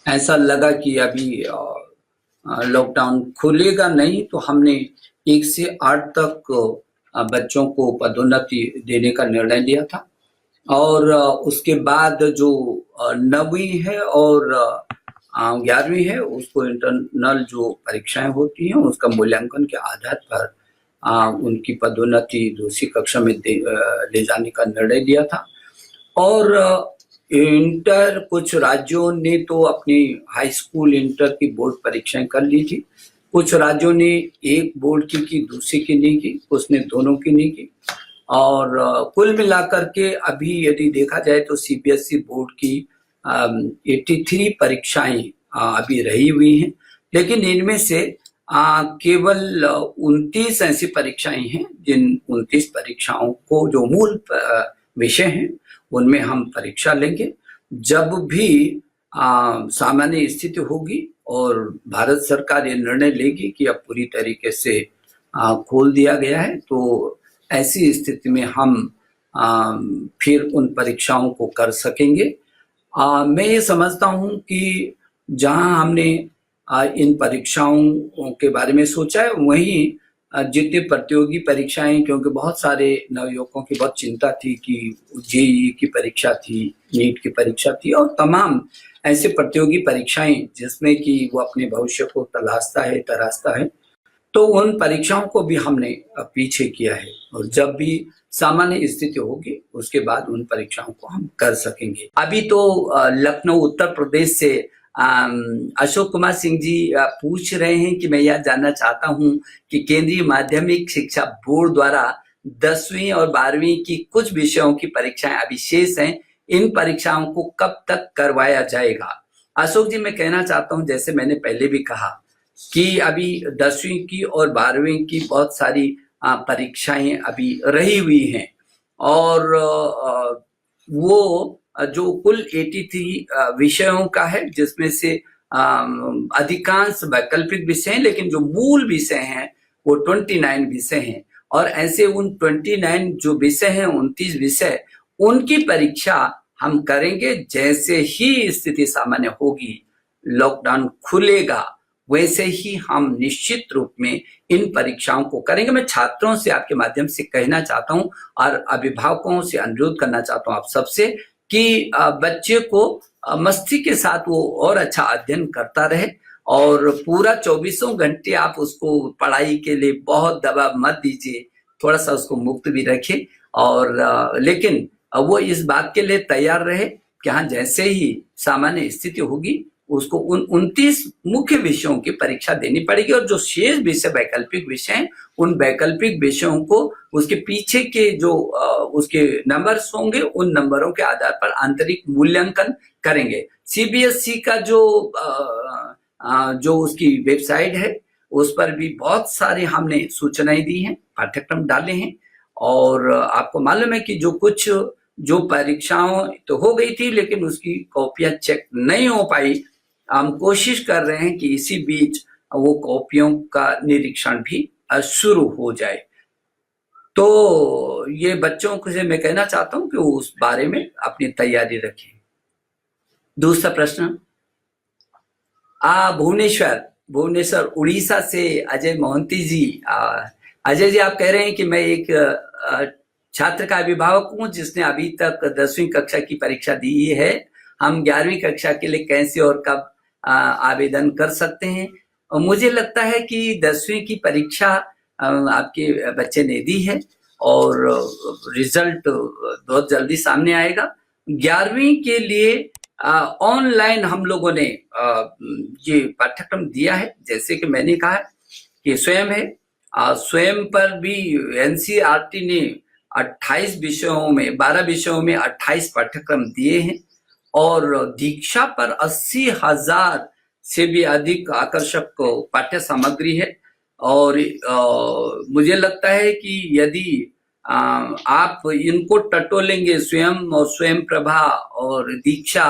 ऐसा लगा कि अभी लॉकडाउन खुलेगा नहीं, तो हमने 1 से 8 तक बच्चों को पदोन्नति देने का निर्णय लिया था। और उसके बाद जो 9वीं है और 11वीं है, उसको इंटरनल जो परीक्षाएं होती हैं उसका मूल्यांकन के आधार पर उनकी पदोन्नति दूसरी कक्षा में ले जाने का निर्णय लिया था। और इंटर कुछ राज्यों ने तो अपनी हाई स्कूल इंटर की बोर्ड परीक्षाएं कर ली थी। कुछ राज्यों ने एक बोर्ड की दूसरी की नहीं की, कुछ ने दोनों की नहीं की। और कुल मिलाकर के अभी यदि देखा जाए तो सीबीएसई बोर्ड की 83 परीक्षाएं अभी रही हुई हैं, लेकिन इनमें से केवल 29 ऐसी परीक्षाएं हैं जिन 29 परीक्षाओं को जो मूल विषय हैं उनमें हम परीक्षा लेंगे। जब भी सामान्य स्थिति होगी और भारत सरकार ये निर्णय लेगी कि अब पूरी तरीके से खोल दिया गया है, तो ऐसी स्थिति में हम फिर उन परीक्षाओं को कर सकेंगे। मैं ये समझता हूँ कि जहाँ हमने इन परीक्षाओं के बारे में सोचा है, वहीं जितनी प्रतियोगी परीक्षाएं, क्योंकि बहुत सारे नवयुवकों की बहुत चिंता थी कि जेईई की परीक्षा थी, नीट की परीक्षा थी और तमाम ऐसे प्रतियोगी परीक्षाएं जिसमें कि वो अपने भविष्य को तराशता है, तो उन परीक्षाओं को भी हमने पीछे किया है। और जब भी सामान्य स्थिति होगी उसके बाद उन परीक्षाओं को हम कर सकेंगे। अभी तो लखनऊ उत्तर प्रदेश से अशोक कुमार सिंह जी पूछ रहे हैं कि मैं यह जानना चाहता हूं कि केंद्रीय माध्यमिक शिक्षा बोर्ड द्वारा 10वीं और 12वीं की कुछ विषयों की परीक्षाएं अभी शेष हैं, इन परीक्षाओं को कब तक करवाया जाएगा। अशोक जी, मैं कहना चाहता हूं, जैसे मैंने पहले भी कहा कि अभी 10वीं की और 12वीं की बहुत सारी परीक्षाएं अभी रही हुई हैं। और वो जो कुल 83 विषयों का है, जिसमें से अधिकांश वैकल्पिक विषय हैं, लेकिन जो मूल विषय हैं वो 29 विषय हैं। और ऐसे उन 29 जो विषय हैं, 29 विषय, उनकी परीक्षा हम करेंगे जैसे ही स्थिति सामान्य होगी, लॉकडाउन खुलेगा, वैसे ही हम निश्चित रूप में इन परीक्षाओं को करेंगे। मैं छात्रों से आपके माध्यम से कहना चाहता हूं और अभिभावकों से अनुरोध करना चाहता हूं आप सबसे कि बच्चे को मस्ती के साथ वो और अच्छा अध्ययन करता रहे और पूरा 24 घंटे आप उसको पढ़ाई के लिए बहुत दबाव मत दीजिए, थोड़ा सा उसको मुक्त भी रखें। और लेकिन वो इस बात के लिए तैयार रहे कि हाँ, जैसे ही सामान्य स्थिति होगी उसको उन 29 मुख्य विषयों की परीक्षा देनी पड़ेगी। और जो शेष विषय वैकल्पिक विषय हैं, उन वैकल्पिक विषयों को उसके पीछे के जो उसके नंबर्स होंगे, उन नंबरों के आधार पर आंतरिक मूल्यांकन करेंगे। सीबीएसई का जो उसकी वेबसाइट है, उस पर भी बहुत सारे हमने सूचनाएं दी हैं, पाठ्यक्रम डाले हैं। और आपको मालूम है कि जो परीक्षाओं तो हो गई थी, लेकिन उसकी कॉपियां चेक नहीं हो पाई। हम कोशिश कर रहे हैं कि इसी बीच वो कॉपियों का निरीक्षण भी शुरू हो जाए। तो ये बच्चों को से मैं कहना चाहता हूं कि वो उस बारे में अपनी तैयारी रखें। दूसरा प्रश्न, भुवनेश्वर उड़ीसा से अजय मोहंती जी। अजय जी, आप कह रहे हैं कि मैं एक छात्र का अभिभावक हूं जिसने अभी तक 10वीं कक्षा की परीक्षा दी है। हम 11वीं कक्षा के लिए कैसे और कब आवेदन कर सकते हैं? और मुझे लगता है कि 10वीं की परीक्षा आपके बच्चे ने दी है और रिजल्ट बहुत जल्दी सामने आएगा। 11वीं के लिए ऑनलाइन हम लोगों ने ये पाठ्यक्रम दिया है, जैसे कि मैंने कहा कि स्वयं है। स्वयं पर भी एनसीईआरटी ने 28 विषयों में 12 विषयों में 28 पाठ्यक्रम दिए हैं और दीक्षा पर 80,000 से भी अधिक आकर्षक पाठ्य सामग्री है। और मुझे लगता है कि यदि आप इनको टटोलेंगे, स्वयं और स्वयं प्रभा और दीक्षा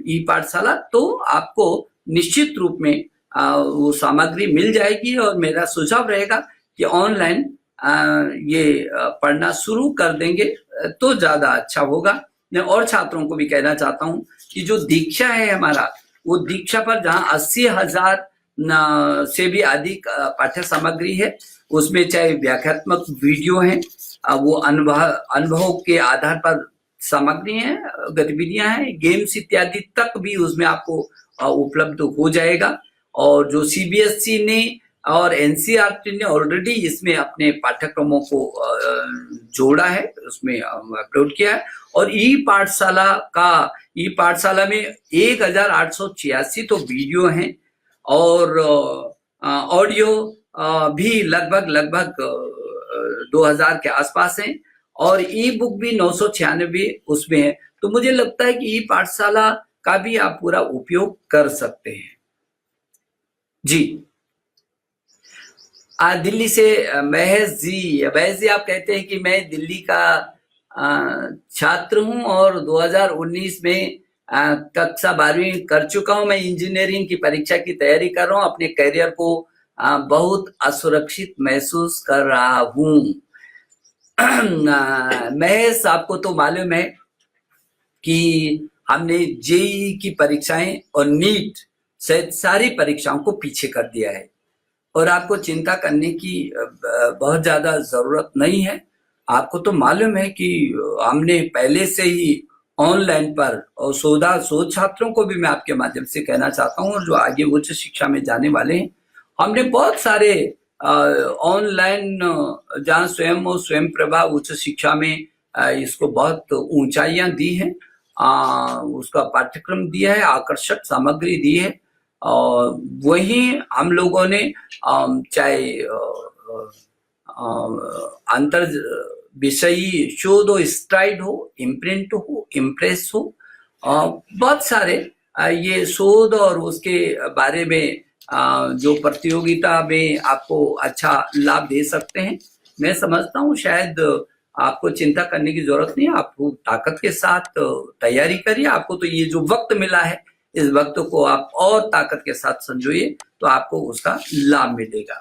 ई पाठशाला, तो आपको निश्चित रूप में वो सामग्री मिल जाएगी। और मेरा सुझाव रहेगा कि ऑनलाइन ये पढ़ना शुरू कर देंगे तो ज्यादा अच्छा होगा। मैं और छात्रों को भी कहना चाहता हूं कि जो दीक्षा है हमारा, वो दीक्षा पर जहां 80,000 से भी अधिक पाठ्य सामग्री है, उसमें चाहे व्याख्यात्मक वीडियो है, वो अनुभव के आधार पर सामग्री है, गतिविधियां हैं, गेम्स इत्यादि तक भी उसमें आपको उपलब्ध हो जाएगा। और जो सीबीएसई ने और एनसीईआरटी ने ऑलरेडी इसमें अपने पाठ्यक्रमों को जोड़ा है, उसमें अपलोड किया है। और ई पाठशाला में 1886 तो वीडियो हैं और ऑडियो भी लगभग 2000 के आसपास हैं, और ई बुक भी 996 उसमें है। तो मुझे लगता है कि ई पाठशाला का भी आप पूरा उपयोग कर सकते हैं। जी, दिल्ली से महेश जी आप कहते हैं कि मैं दिल्ली का छात्र हूं और 2019 में कक्षा 12वीं कर चुका हूं। मैं इंजीनियरिंग की परीक्षा की तैयारी कर रहा हूं। अपने करियर को बहुत असुरक्षित महसूस कर रहा हूं। महेश, आपको तो मालूम है कि हमने जेईई की परीक्षाएं और नीट सहित सारी परीक्षाओं को पीछे कर दिया है, और आपको चिंता करने की बहुत ज्यादा जरूरत नहीं है। आपको तो मालूम है कि हमने पहले से ही ऑनलाइन पर, और 100 छात्रों को भी मैं आपके माध्यम से कहना चाहता हूं, और जो आगे उच्च शिक्षा में जाने वाले हैं, हमने बहुत सारे ऑनलाइन, जहां स्वयं प्रभा उच्च शिक्षा में इसको बहुत ऊंचाइयां दी हैं, उसका पाठ्यक्रम दिया है, आकर्षक सामग्री दी है। और वही हम लोगों ने चाहे अंतर विषयी शोध हो, स्ट्राइड हो, इम्प्रिंट हो, इम्प्रेस हो, बहुत सारे ये शोध और उसके बारे में जो प्रतियोगिता में आपको अच्छा लाभ दे सकते हैं। मैं समझता हूँ शायद आपको चिंता करने की जरूरत नहीं है। आपको ताकत के साथ तैयारी करिए। आपको तो ये जो वक्त मिला है, इस वक्त को आप और ताकत के साथ संजोइए, तो आपको उसका लाभ मिलेगा।